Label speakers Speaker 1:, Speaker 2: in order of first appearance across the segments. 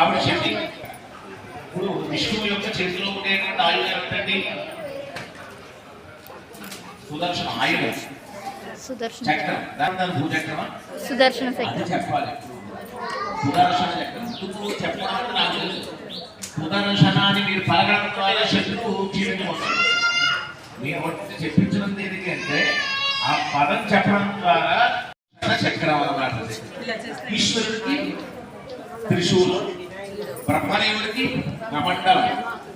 Speaker 1: ఆవిడ శక్తి. ఇప్పుడు విష్ణువు యొక్క చేతిలో ఉండేటువంటి ఆయుధం ఏమిటండి? సుదర్శన ఆయుధం, చక్రం. దాని భూచక్రమా?
Speaker 2: సుదర్శన చక్రం
Speaker 1: చెప్పాలి. సుదర్శన చక్రం చెప్పాలంటే నాకు తెలుసు. సుదర్శనాన్ని మీరు పలకడం ద్వారా శత్రువు క్షీణించబోతాడు. మీరు చెప్పించడం దేనికి అంటే ఆ పదం చెప్పడం ద్వారా చక్రం అన్నమాట. ఈశ్వరుడికి త్రిశూలం, బ్రహ్మదేవుడికి కమండలం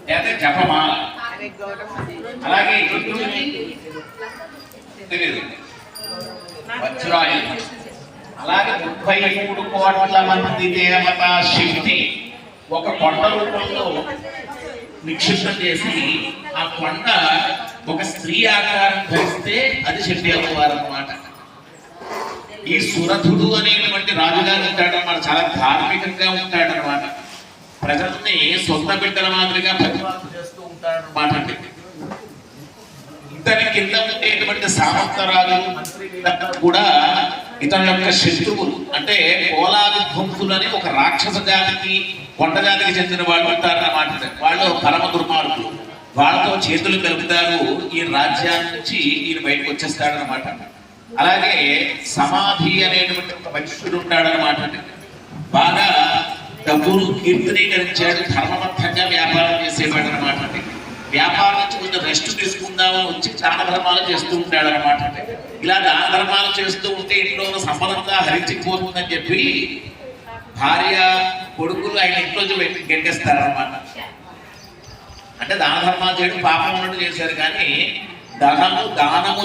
Speaker 1: లేదా జపమాల, అలాగే ఇంద్రుడికి తెలియదు వజ్రాయుధం, అలాగే 33 కోట్ల మంది దేవతా శక్తి ఒక కొండ రూపంలో నిక్షిప్తం చేసి ఆ కొండ ఒక స్త్రీ ఆకారం ధరిస్తే అది శక్తి అమ్మవారు అన్నమాట. ఈ సురథుడు అనేటువంటి రాజుగారు ఉంటాడన్నమాట. చాలా ధార్మికంగా ఉంటాడనమాట. ప్రజల్ని సొంత బిడ్డల మాదిరిగా ప్రతిపాదన చేస్తూ ఉంటాడనమాట. ఇతని కింద ఉండేటువంటి సామంతరాజు కూడా ఇతని యొక్క శత్రువులు. అంటే కోలాది ధ్వంసులు అని ఒక రాక్షస జాతికి, కొండ జాతికి చెందిన వాళ్ళు ఉంటారన్నమాట. వాళ్ళు పరమ దుర్మార్గులు. వాళ్ళతో చేతులు కలుపుతారు. ఈ రాజ్యాన్ని నుంచి ఈయన బయటకు వచ్చేస్తాడనమాట. అలాగే సమాధి అనేటువంటి ఒక మనుషుడు ఉంటాడనమాట. బాగా డబ్బులు కీర్తనీకరించాడు, ధర్మబద్ధంగా వ్యాపారం చేసేవాడు అనమాట. వ్యాపారం నుంచి కొంచెం రెస్ట్ తీసుకుందామని వచ్చి దాన ధర్మాలు చేస్తూ ఉంటాడు అనమాట. ఇలా దాన ధర్మాలు చేస్తూ ఉంటే ఇంట్లో ఉన్న సంపదంగా హరించిపోతుందని చెప్పి భార్య కొడుకులు ఆయన ఇంట్లో గెంటేస్తారనమాట. అంటే దాన ధర్మాలు చేయడం పాపం ఉన్నట్టు చేశారు, కానీ దానము